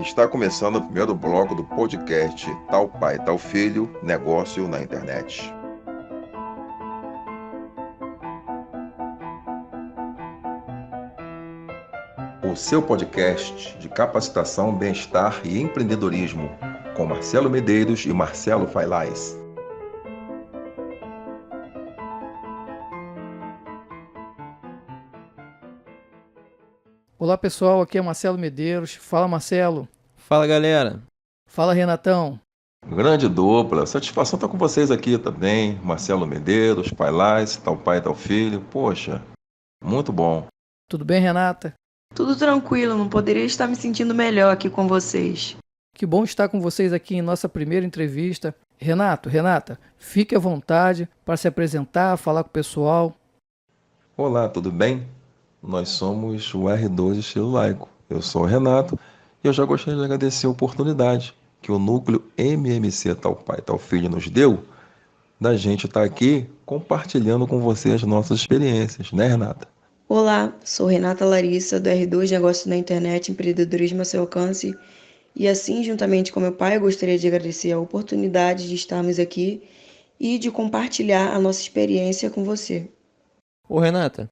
Está começando o primeiro bloco do podcast Tal Pai, Tal Filho, Negócio na Internet. O seu podcast de capacitação, bem-estar e empreendedorismo, com Marcelo Medeiros e Marcelo Failaz. Olá pessoal, aqui é Marcelo Medeiros. Fala Marcelo. Fala galera. Fala Renatão. Grande dupla, satisfação estar com vocês aqui também, Marcelo Medeiros, Failaz, Tal Pai, Tal Filho. Poxa, muito bom. Tudo bem, Renata? Tudo tranquilo, não poderia estar me sentindo melhor aqui com vocês. Que bom estar com vocês aqui em nossa primeira entrevista. Renata, fique à vontade para se apresentar, falar com o pessoal. Olá, tudo bem? Nós somos o R2 Estilo Laico. Eu sou o Renato e eu já gostaria de agradecer a oportunidade que o núcleo MMC Tal Pai, Tal Filho nos deu da gente estar aqui compartilhando com você as nossas experiências, né, Renata? Olá, sou Renata Larissa, do R2 Negócios na Internet, Empreendedorismo a seu alcance. E assim, juntamente com meu pai, eu gostaria de agradecer a oportunidade de estarmos aqui e de compartilhar a nossa experiência com você. Ô Renata,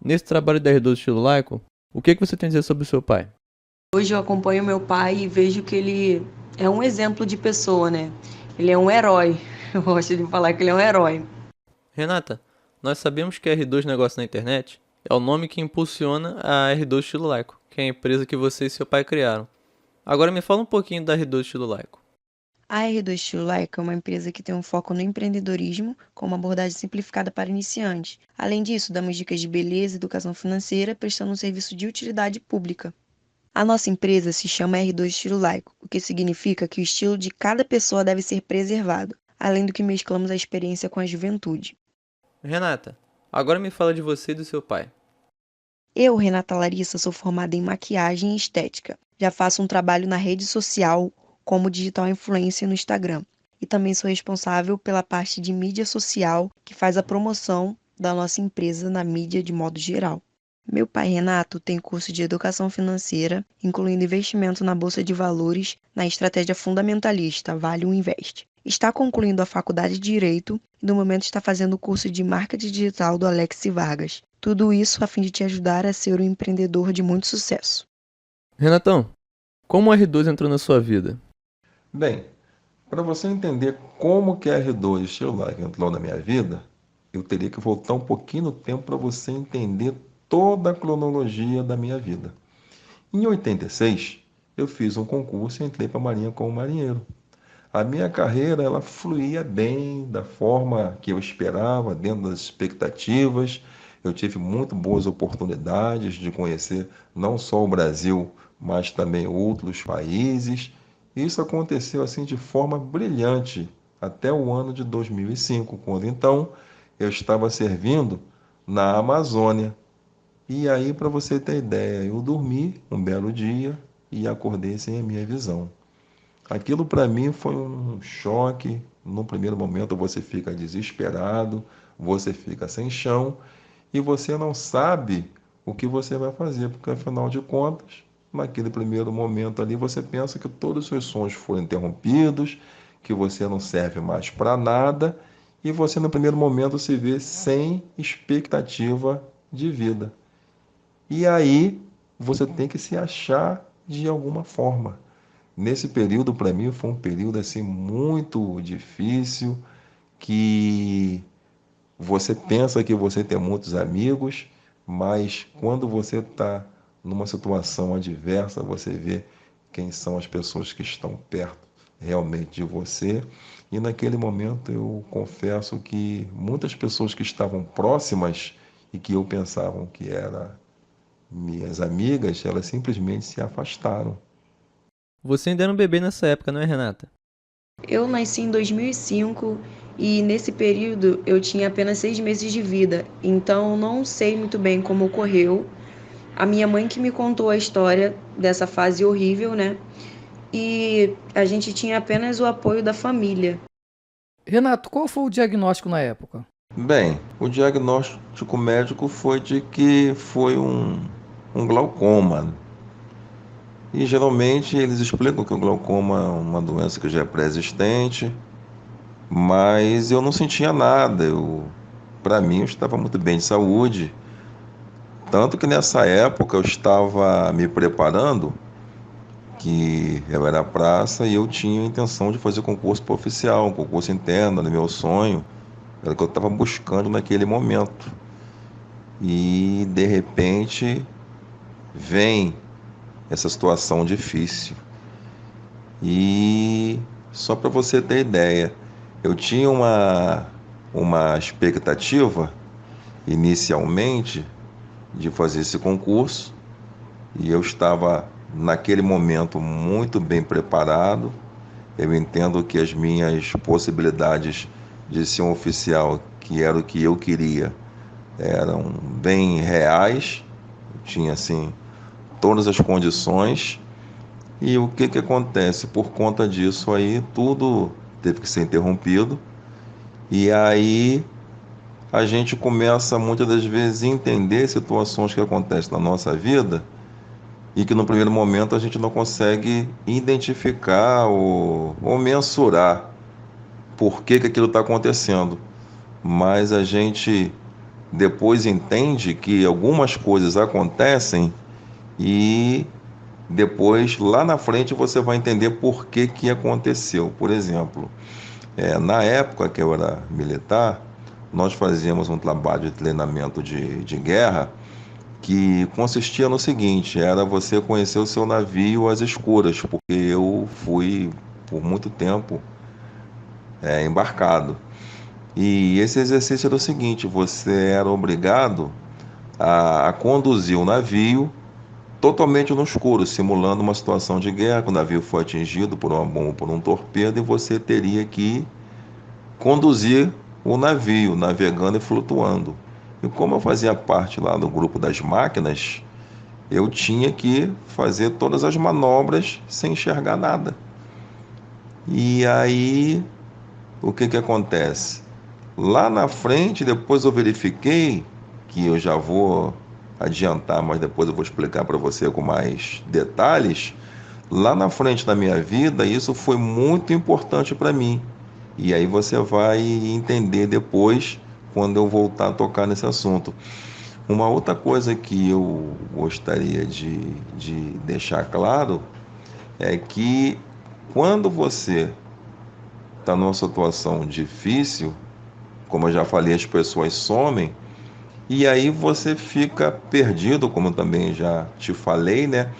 nesse trabalho da R12 Estilo Laico, o que você tem a dizer sobre o seu pai? Hoje eu acompanho meu pai e vejo que ele é um exemplo de pessoa, né? Ele é um herói. Eu gosto de falar que ele é um herói. Renata, nós sabemos que a R2 Negócios na Internet é o nome que impulsiona a R2 Estilo Laico, que é a empresa que você e seu pai criaram. Agora me fala um pouquinho da R2 Estilo Laico. A R2 Estilo Laico é uma empresa que tem um foco no empreendedorismo, com uma abordagem simplificada para iniciantes. Além disso, damos dicas de beleza e educação financeira, prestando um serviço de utilidade pública. A nossa empresa se chama R2 Estilo Laico, o que significa que o estilo de cada pessoa deve ser preservado, além do que mesclamos a experiência com a juventude. Renata, agora me fala de você e do seu pai. Eu, Renata Larissa, sou formada em maquiagem e estética. Já faço um trabalho na rede social como digital influencer no Instagram. E também sou responsável pela parte de mídia social, que faz a promoção da nossa empresa na mídia de modo geral. Meu pai, Renato, tem curso de educação financeira, incluindo investimento na Bolsa de Valores, na estratégia fundamentalista Value Invest. Está concluindo a faculdade de Direito e, no momento, está fazendo o curso de Marketing Digital do Alex Vargas. Tudo isso a fim de te ajudar a ser um empreendedor de muito sucesso. Renatão, como a R2 entrou na sua vida? Bem, para você entender como que a R2 Estilo Laico entrou na minha vida, eu teria que voltar um pouquinho no tempo para você entender toda a cronologia da minha vida. Em 86, eu fiz um concurso e entrei para a Marinha como marinheiro. A minha carreira ela fluía bem, da forma que eu esperava, dentro das expectativas. Eu tive muito boas oportunidades de conhecer não só o Brasil, mas também outros países. Isso aconteceu assim de forma brilhante até o ano de 2005, quando então eu estava servindo na Amazônia. E aí, para você ter ideia, eu dormi um belo dia e acordei sem a minha visão. Aquilo para mim foi um choque. No primeiro momento você fica desesperado, você fica sem chão e você não sabe o que você vai fazer, porque afinal de contas, naquele primeiro momento ali você pensa que todos os seus sonhos foram interrompidos, que você não serve mais para nada e você no primeiro momento se vê sem expectativa de vida. E aí você tem que se achar de alguma forma. Nesse período, para mim, foi um período assim muito difícil, que você pensa que você tem muitos amigos, mas quando você está numa situação adversa, você vê quem são as pessoas que estão perto realmente de você. E naquele momento eu confesso que muitas pessoas que estavam próximas e que eu pensavam que eram minhas amigas, elas simplesmente se afastaram. Você ainda era um bebê nessa época, não é, Renata? Eu nasci em 2005 e nesse período eu tinha apenas 6 meses de vida, então não sei muito bem como ocorreu. A minha mãe que me contou a história dessa fase horrível, né? E a gente tinha apenas o apoio da família. Renato, qual foi o diagnóstico na época? Bem, o diagnóstico médico foi de que foi um glaucoma. E geralmente eles explicam que o glaucoma é uma doença que já é pré-existente, mas eu não sentia nada. Para mim, eu estava muito bem de saúde. Tanto que nessa época eu estava me preparando, que eu era praça e eu tinha a intenção de fazer concurso para oficial, um concurso interno, era meu sonho, era o que eu estava buscando naquele momento. E de repente vem essa situação difícil. E só para você ter ideia, eu tinha uma expectativa inicialmente de fazer esse concurso e eu estava naquele momento muito bem preparado. Eu entendo que as minhas possibilidades de ser um oficial, que era o que eu queria, eram bem reais. Eu tinha assim todas as condições. E o que que acontece? Por conta disso aí, tudo teve que ser interrompido. E aí a gente começa muitas das vezes a entender situações que acontecem na nossa vida e que no primeiro momento a gente não consegue identificar ou mensurar por que que aquilo está acontecendo. Mas a gente depois entende que algumas coisas acontecem e depois, lá na frente, você vai entender por que que aconteceu. Por exemplo, na época que eu era militar, nós fazíamos um trabalho de treinamento de guerra que consistia no seguinte, era você conhecer o seu navio às escuras, porque eu fui por muito tempo embarcado. E esse exercício era o seguinte, você era obrigado a conduzir o navio totalmente no escuro, simulando uma situação de guerra, que o navio foi atingido por uma bomba, por um torpedo, e você teria que conduzir o navio, navegando e flutuando. E como eu fazia parte lá do grupo das máquinas, eu tinha que fazer todas as manobras sem enxergar nada. E aí, o que que acontece? Lá na frente, depois eu verifiquei, que eu já vou adiantar, mas depois eu vou explicar para você com mais detalhes. Lá na frente da minha vida, isso foi muito importante para mim. E aí você vai entender depois, quando eu voltar a tocar nesse assunto. Uma outra coisa que eu gostaria de deixar claro é que quando você está numa situação difícil, como eu já falei, as pessoas somem, e aí você fica perdido, como também já te falei, né?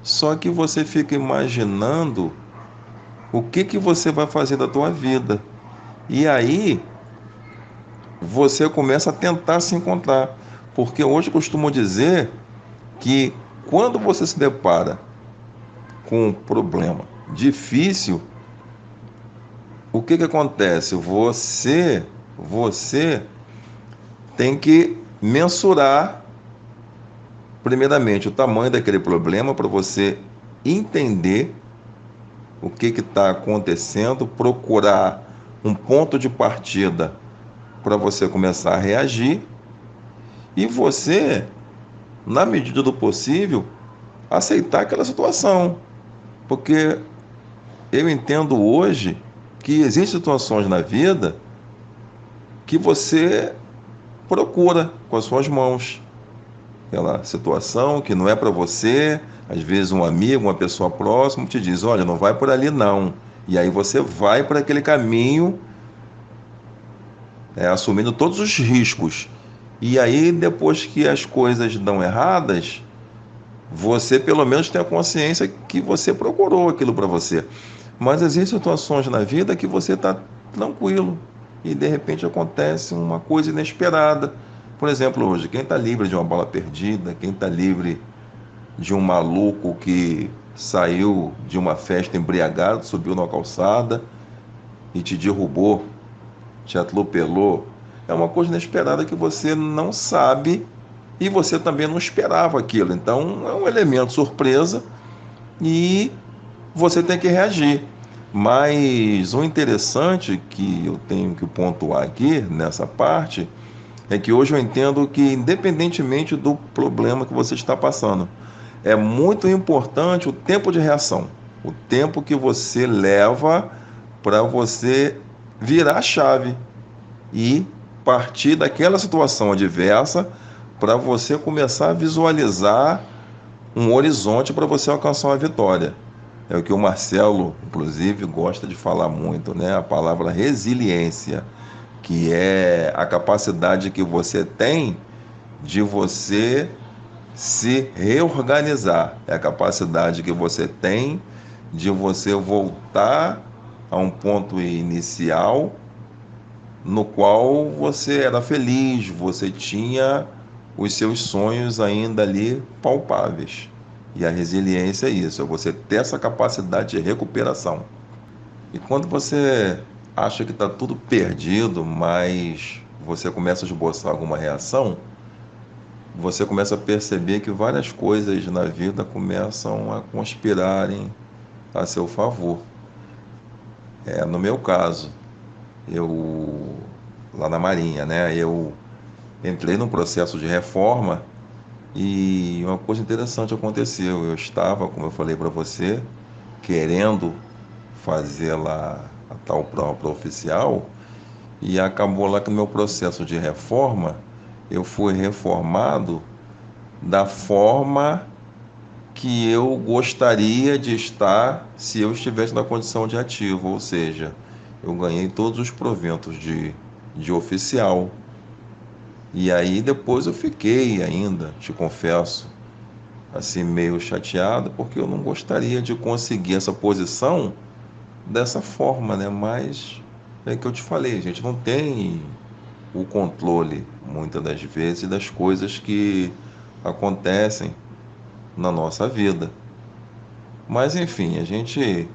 Só que você fica imaginando o que que você vai fazer da tua vida. E aí você começa a tentar se encontrar. Porque hoje eu costumo dizer que quando você se depara com um problema difícil, o que que acontece? Você tem que mensurar primeiramente o tamanho daquele problema para você entender o que está acontecendo, procurar um ponto de partida para você começar a reagir e você, na medida do possível, aceitar aquela situação. Porque eu entendo hoje que existem situações na vida que você procura com as suas mãos. Aquela situação que não é para você, às vezes um amigo, uma pessoa próxima te diz, olha, não vai por ali não. E aí você vai por aquele caminho, assumindo todos os riscos. E aí depois que as coisas dão erradas, você pelo menos tem a consciência que você procurou aquilo para você. Mas existem situações na vida que você está tranquilo e de repente acontece uma coisa inesperada. Por exemplo, hoje, quem está livre de uma bala perdida, quem está livre de um maluco que saiu de uma festa embriagado, subiu numa calçada e te derrubou, te atropelou, é uma coisa inesperada que você não sabe e você também não esperava aquilo. Então é um elemento surpresa e você tem que reagir. Mas o interessante que eu tenho que pontuar aqui nessa parte é que hoje eu entendo que, independentemente do problema que você está passando, é muito importante o tempo de reação, o tempo que você leva para você virar a chave e partir daquela situação adversa para você começar a visualizar um horizonte para você alcançar uma vitória. É o que o Marcelo, inclusive, gosta de falar muito, né? A palavra resiliência, que é a capacidade que você tem de você se reorganizar. É a capacidade que você tem de você voltar a um ponto inicial no qual você era feliz, você tinha os seus sonhos ainda ali palpáveis. E a resiliência é isso, é você ter essa capacidade de recuperação. E quando você acha que está tudo perdido, mas você começa a esboçar alguma reação, você começa a perceber que várias coisas na vida começam a conspirarem a seu favor. No meu caso, eu lá na Marinha, né? Eu entrei num processo de reforma e uma coisa interessante aconteceu. Eu estava, como eu falei para você, querendo fazer lá a tal prova oficial e acabou lá que no meu processo de reforma eu fui reformado da forma que eu gostaria de estar se eu estivesse na condição de ativo, ou seja, eu ganhei todos os proventos de oficial. E aí depois eu fiquei ainda, te confesso, assim meio chateado, porque eu não gostaria de conseguir essa posição dessa forma, né? Mas é que eu te falei, a gente não tem o controle muitas das vezes das coisas que acontecem na nossa vida. Mas enfim, a gente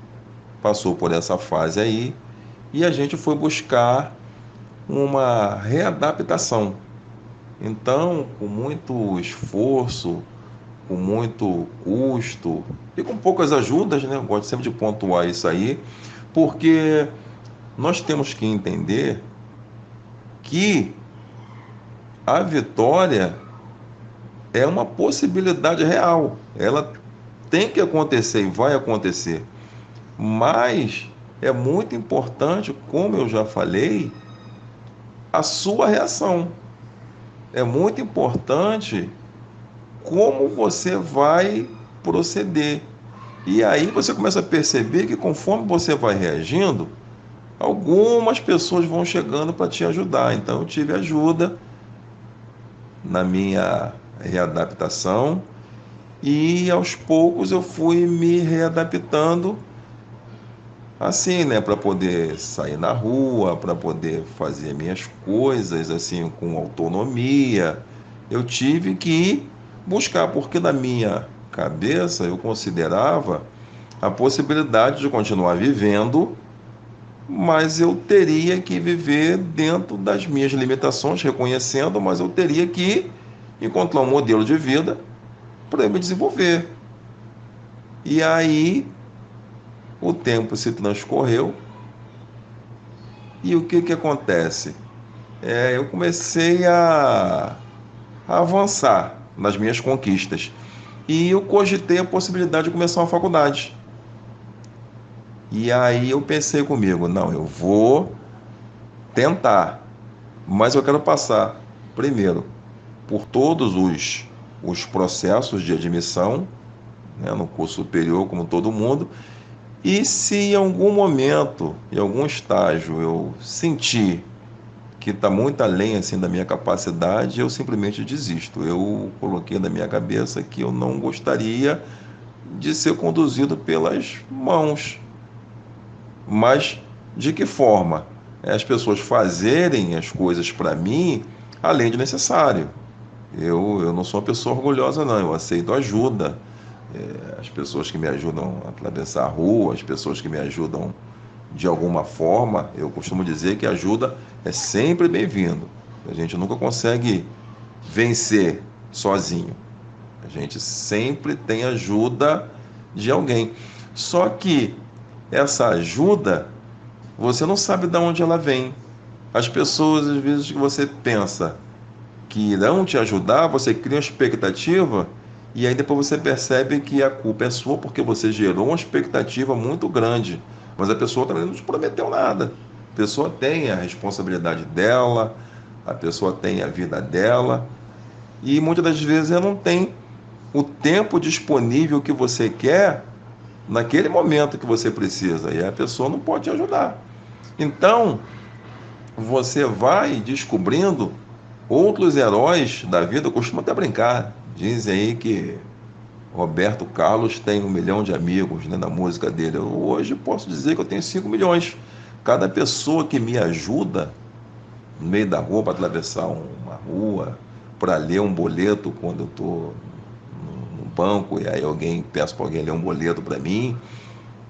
passou por essa fase aí e a gente foi buscar uma readaptação. Então, com muito esforço, com muito custo e com poucas ajudas, né? Eu gosto sempre de pontuar isso aí, porque nós temos que entender que a vitória é uma possibilidade real. Ela tem que acontecer e vai acontecer. Mas é muito importante, como eu já falei, a sua reação. É muito importante como você vai proceder. E aí você começa a perceber que conforme você vai reagindo, algumas pessoas vão chegando para te ajudar. Então eu tive ajuda na minha readaptação e aos poucos eu fui me readaptando assim, né, para poder sair na rua, para poder fazer minhas coisas assim com autonomia. Eu tive que buscar, porque na minha cabeça eu considerava a possibilidade de continuar vivendo, mas eu teria que viver dentro das minhas limitações, reconhecendo, mas eu teria que encontrar um modelo de vida para eu me desenvolver. E aí o tempo se transcorreu e o que acontece? Eu comecei a avançar nas minhas conquistas e eu cogitei a possibilidade de começar uma faculdade. E aí eu pensei comigo, não, eu vou tentar, mas eu quero passar primeiro por todos os processos de admissão, né, no curso superior, como todo mundo. E se em algum momento, em algum estágio, eu sentir que está muito além assim da minha capacidade, eu simplesmente desisto. Eu coloquei na minha cabeça que eu não gostaria de ser conduzido pelas mãos. Mas de que forma? As pessoas fazerem as coisas para mim além de necessário. Eu não sou uma pessoa orgulhosa, não. Eu aceito ajuda. As pessoas que me ajudam a atravessar a rua, as pessoas que me ajudam de alguma forma, eu costumo dizer que ajuda é sempre bem-vindo. A gente nunca consegue vencer sozinho. A gente sempre tem ajuda de alguém. Só que essa ajuda, você não sabe de onde ela vem. As pessoas, às vezes, que você pensa que irão te ajudar, você cria uma expectativa E aí depois você percebe que a culpa é sua porque você gerou uma expectativa muito grande, mas a pessoa também não te prometeu nada. A pessoa tem a responsabilidade dela, a pessoa tem a vida dela, e muitas das vezes ela não tem o tempo disponível que você quer naquele momento que você precisa, e a pessoa não pode te ajudar. Então, você vai descobrindo outros heróis da vida. Eu costumo até brincar, dizem aí que Roberto Carlos tem 1 milhão de amigos, né, na música dele. Eu, hoje posso dizer que eu tenho 5 milhões. Cada pessoa que me ajuda no meio da rua para atravessar uma rua, para ler um boleto quando eu estou no banco e aí alguém peço para alguém ler um boleto para mim.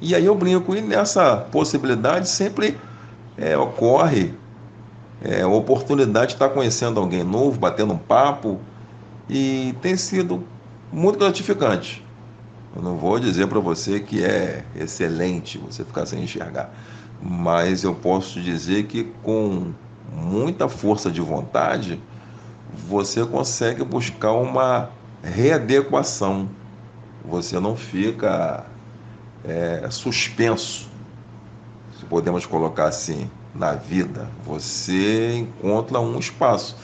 E aí eu brinco, e nessa possibilidade sempre ocorre a oportunidade de estar conhecendo alguém novo, batendo um papo, e tem sido muito gratificante. Eu não vou dizer para você que é excelente você ficar sem enxergar, mas eu posso te dizer que com muita força de vontade você consegue buscar uma readequação. Você não fica suspenso, se podemos colocar assim, na vida. Você encontra um espaço.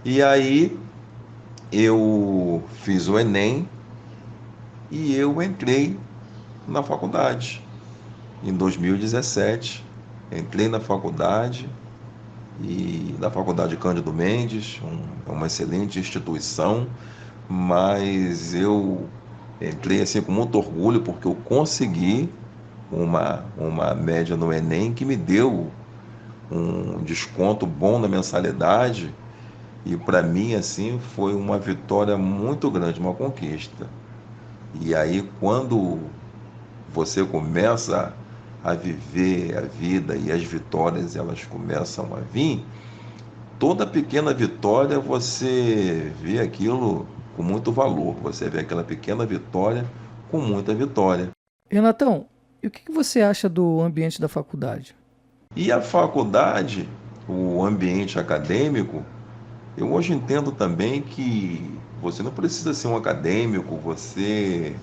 E aí eu fiz o Enem e eu entrei na faculdade. Em 2017, entrei na faculdade, e na Faculdade Cândido Mendes, uma excelente instituição, mas eu entrei assim com muito orgulho porque eu consegui uma média no Enem que me deu um desconto bom na mensalidade, e para mim assim foi uma vitória muito grande, uma conquista. E aí quando você começa a viver a vida e as vitórias elas começam a vir, toda pequena vitória você vê aquilo com muito valor, você vê aquela pequena vitória com muita vitória. Renatão, e o que você acha do ambiente da faculdade? E a faculdade, o ambiente acadêmico, eu hoje entendo também que você não precisa ser um acadêmico, você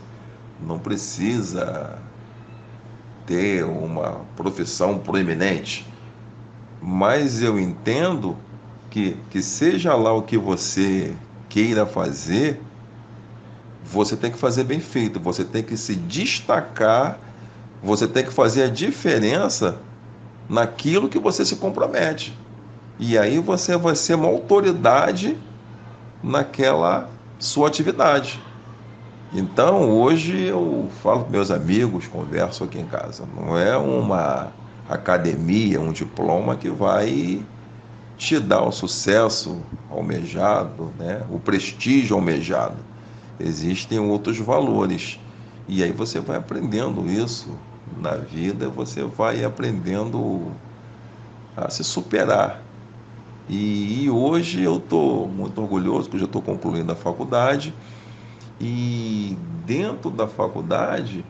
não precisa ter uma profissão proeminente, mas eu entendo que seja lá o que você queira fazer, você tem que fazer bem feito, você tem que se destacar, você tem que fazer a diferença naquilo que você se compromete. E aí você vai ser uma autoridade naquela sua atividade. Então, hoje eu falo com meus amigos, converso aqui em casa. Não é uma academia, um diploma que vai te dar o sucesso almejado, né? O prestígio almejado. Existem outros valores. E aí você vai aprendendo isso na vida, você vai aprendendo a se superar. E hoje eu estou muito orgulhoso, porque eu já estou concluindo a faculdade. E dentro da faculdade,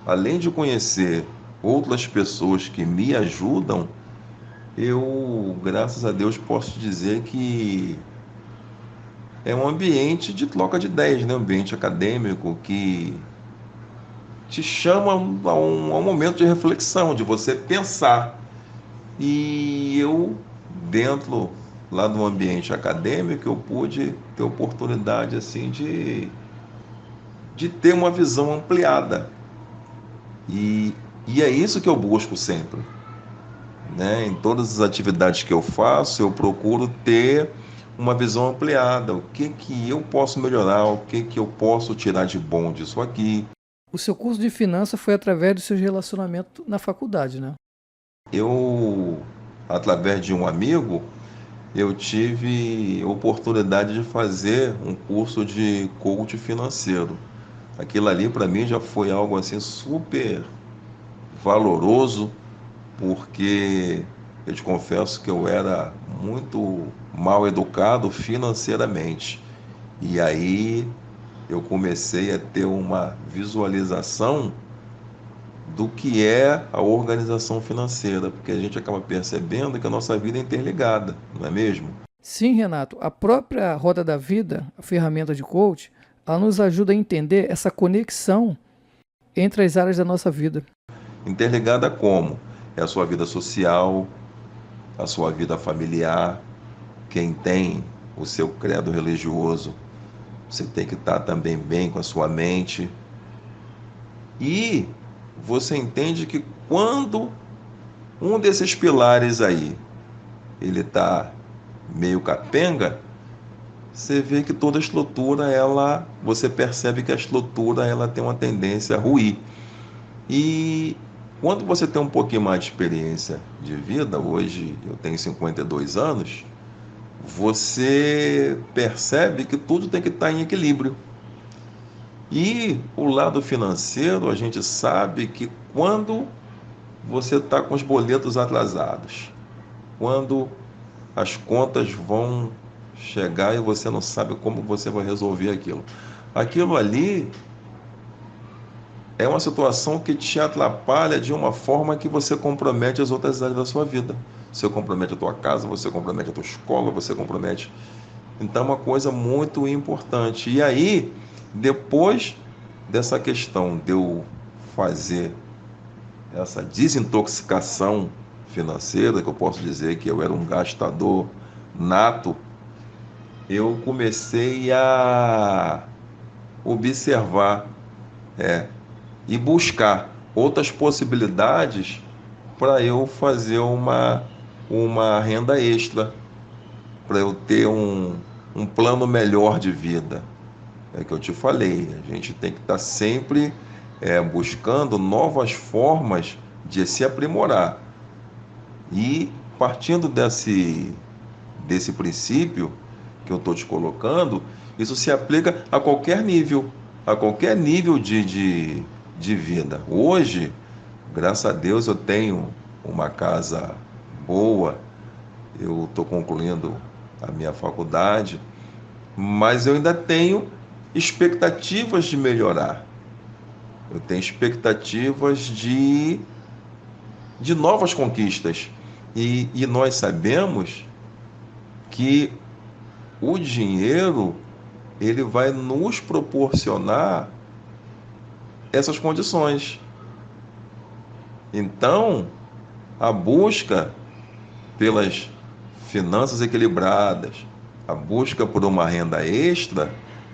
além de conhecer outras pessoas que me ajudam, eu, graças a Deus, posso dizer que é um ambiente de troca de ideias, né? Um ambiente acadêmico que te chama a um momento de reflexão, de você pensar. E eu, dentro lá do ambiente acadêmico, eu pude ter oportunidade assim de ter uma visão ampliada. E é isso que eu busco sempre, né? Em todas as atividades que eu faço, eu procuro ter uma visão ampliada. O que que eu posso melhorar? O que que eu posso tirar de bom disso aqui? O seu curso de finanças foi através dos seus relacionamentos na faculdade, né? Eu, através de um amigo, eu tive oportunidade de fazer um curso de coach financeiro. Aquilo ali para mim já foi algo assim super valoroso, porque eu te confesso que eu era muito mal educado financeiramente. E aí eu comecei a ter uma visualização do que é a organização financeira, porque a gente acaba percebendo que a nossa vida é interligada, não é mesmo? Sim, Renato, a própria Roda da Vida, a ferramenta de coach, ela nos ajuda a entender essa conexão entre as áreas da nossa vida. Interligada como? É a sua vida social, a sua vida familiar. Quem tem o seu credo religioso, você tem que estar também bem com a sua mente. E você entende que quando um desses pilares aí, ele está meio capenga, você vê que toda a estrutura, você percebe que a estrutura ela tem uma tendência a ruir. E quando você tem um pouquinho mais de experiência de vida, hoje eu tenho 52 anos, você percebe que tudo tem que estar em equilíbrio. E o lado financeiro, a gente sabe que quando você está com os boletos atrasados, quando as contas vão chegar e você não sabe como você vai resolver aquilo. Aquilo ali é uma situação que te atrapalha de uma forma que você compromete as outras áreas da sua vida. Você compromete a tua casa, você compromete a tua escola, você compromete. Então é uma coisa muito importante. E aí, depois dessa questão de eu fazer essa desintoxicação financeira, que eu posso dizer que eu era um gastador nato, eu comecei a observar e buscar outras possibilidades para eu fazer uma renda extra, para eu ter um plano melhor de vida. É que eu te falei, a gente tem que estar sempre buscando novas formas de se aprimorar. E partindo desse princípio que eu estou te colocando, isso se aplica a qualquer nível de vida. Hoje, graças a Deus, eu tenho uma casa boa, eu estou concluindo a minha faculdade, mas eu ainda tenho expectativas de melhorar. Eu tenho expectativas de novas conquistas. E nós sabemos que o dinheiro ele vai nos proporcionar essas condições. Então, a busca pelas finanças equilibradas, a busca por uma renda extra,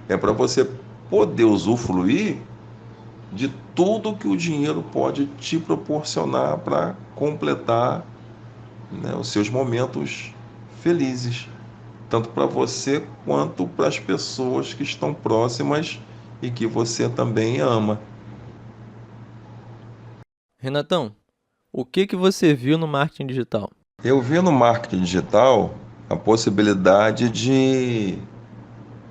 é para você poder usufruir de tudo que o dinheiro pode te proporcionar para completar, né, os seus momentos felizes, tanto para você quanto para as pessoas que estão próximas e que você também ama. Renatão, o que que você viu no marketing digital? Eu vi no marketing digital a possibilidade de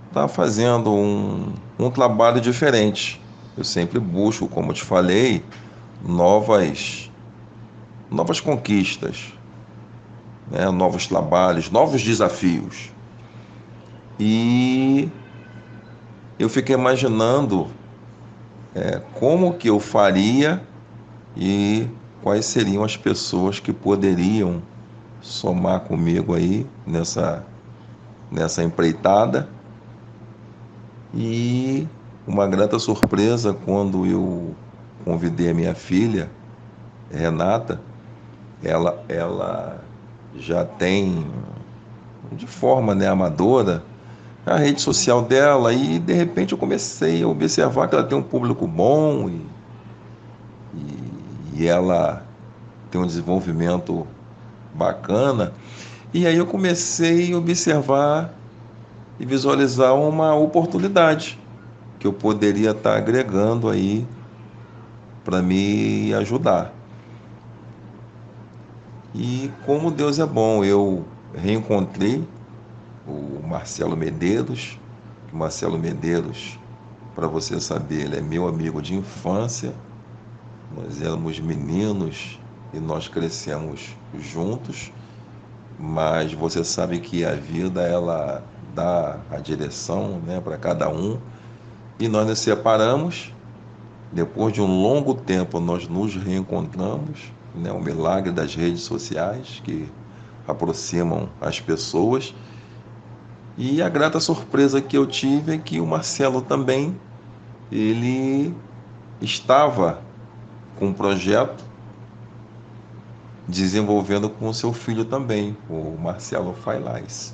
estar fazendo um trabalho diferente. Eu sempre busco, como eu te falei, novas conquistas, né? Novos trabalhos, novos desafios. E eu fiquei imaginando como que eu faria e quais seriam as pessoas que poderiam somar comigo aí nessa empreitada. E uma grata surpresa quando eu convidei a minha filha, Renata, ela já tem, de forma, né, amadora, a rede social dela e de repente eu comecei a observar que ela tem um público bom e ela tem um desenvolvimento bacana. E aí eu comecei a observar e visualizar uma oportunidade que eu poderia estar agregando aí para me ajudar. E como Deus é bom, eu reencontrei o Marcelo Medeiros. O Marcelo Medeiros, para você saber, ele é meu amigo de infância. Nós éramos meninos e nós crescemos juntos, mas você sabe que a vida ela dá a direção, né, para cada um. E nós nos separamos. Depois de um longo tempo, nós nos reencontramos, né? O milagre das redes sociais que aproximam as pessoas. E a grata surpresa que eu tive é que o Marcelo também, ele estava com um projeto desenvolvendo com o seu filho também, o Marcelo Failaz.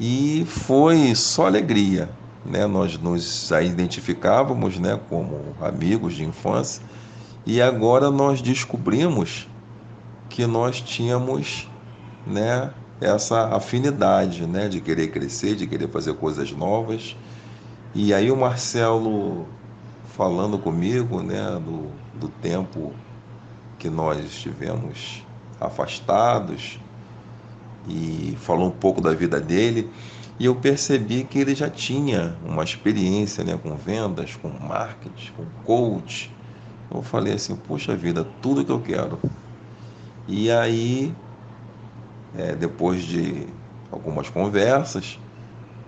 E foi só alegria, né? Nós nos identificávamos, né, como amigos de infância, e agora nós descobrimos que nós tínhamos, né, essa afinidade, né, de querer crescer, de querer fazer coisas novas. E aí o Marcelo falando comigo, né, do tempo que nós estivemos afastados, e falou um pouco da vida dele, e eu percebi que ele já tinha uma experiência, né, com vendas, com marketing, com coach. Eu falei assim, puxa vida, tudo que eu quero. E aí, depois de algumas conversas,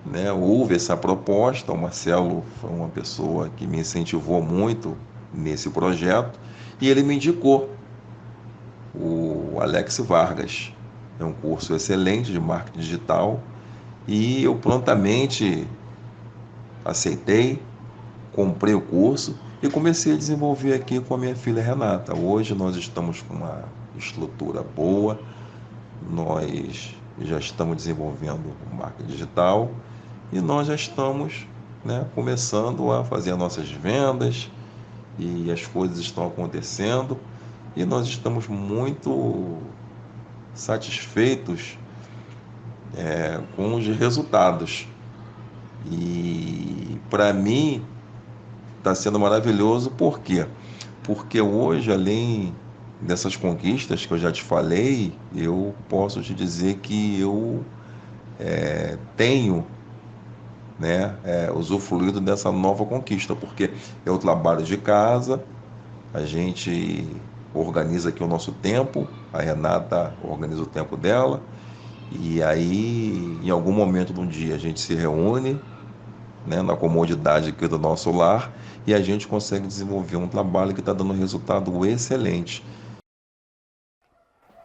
né, houve essa proposta. O Marcelo foi uma pessoa que me incentivou muito nesse projeto, e ele me indicou o Alex Vargas. É um curso excelente de marketing digital, e eu prontamente aceitei, comprei o curso e comecei a desenvolver aqui com a minha filha Renata. Hoje nós estamos com uma estrutura boa, nós já estamos desenvolvendo o marketing digital e nós já estamos, né, começando a fazer as nossas vendas, e as coisas estão acontecendo e nós estamos muito satisfeitos com os resultados. E para mim está sendo maravilhoso, por quê? Porque hoje, além dessas conquistas que eu já te falei, eu posso te dizer que eu tenho, né, usufruído dessa nova conquista, porque eu trabalho de casa, a gente organiza aqui o nosso tempo, a Renata organiza o tempo dela, e aí em algum momento do dia a gente se reúne, né, na comodidade aqui do nosso lar, e a gente consegue desenvolver um trabalho que está dando resultado excelente.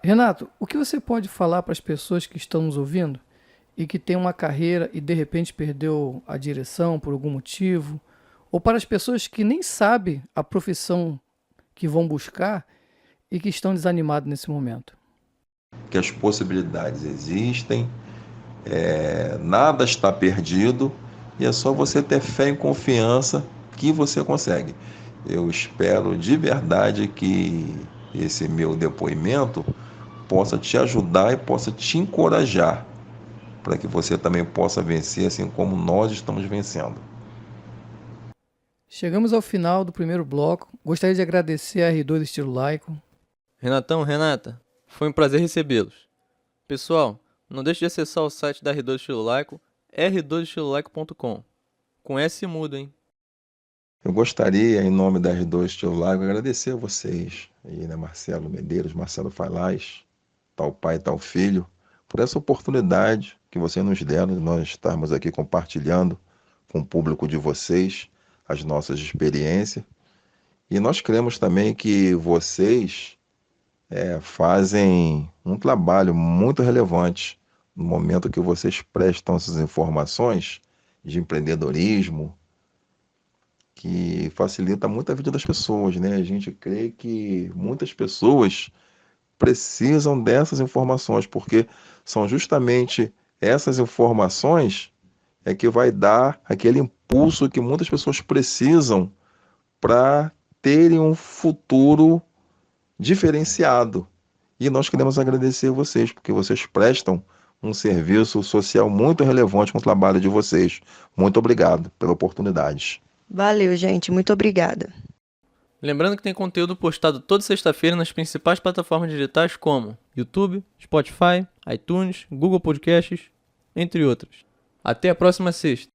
Renato, o que você pode falar para as pessoas que estão nos ouvindo e que têm uma carreira e de repente perdeu a direção por algum motivo, ou para as pessoas que nem sabem a profissão que vão buscar e que estão desanimados nesse momento? Que as possibilidades existem, nada está perdido, e é só você ter fé e confiança que você consegue. Eu espero de verdade que esse meu depoimento possa te ajudar e possa te encorajar para que você também possa vencer assim como nós estamos vencendo. Chegamos ao final do primeiro bloco. Gostaria de agradecer a R2 Estilo Laico. Renatão, Renata, foi um prazer recebê-los. Pessoal, não deixe de acessar o site da R2 Estilo Laico, r2estilolaico.com. Com S mudo, hein? Eu gostaria, em nome da R2 Estilo Laico, agradecer a vocês, aí, né, Marcelo Medeiros, Marcelo Failaz, tal pai, tal filho, por essa oportunidade que vocês nos deram de nós estarmos aqui compartilhando com o público de vocês as nossas experiências. E nós cremos também que vocês fazem um trabalho muito relevante no momento que vocês prestam essas informações de empreendedorismo, que facilita muito a vida das pessoas, né? A gente crê que muitas pessoas precisam dessas informações, porque são justamente essas informações que vai dar aquele impulso que muitas pessoas precisam para terem um futuro diferenciado. E nós queremos agradecer a vocês, porque vocês prestam um serviço social muito relevante com o trabalho de vocês. Muito obrigado pela oportunidade. Valeu, gente. Muito obrigada. Lembrando que tem conteúdo postado toda sexta-feira nas principais plataformas digitais como YouTube, Spotify, iTunes, Google Podcasts, entre outras. Até a próxima sexta!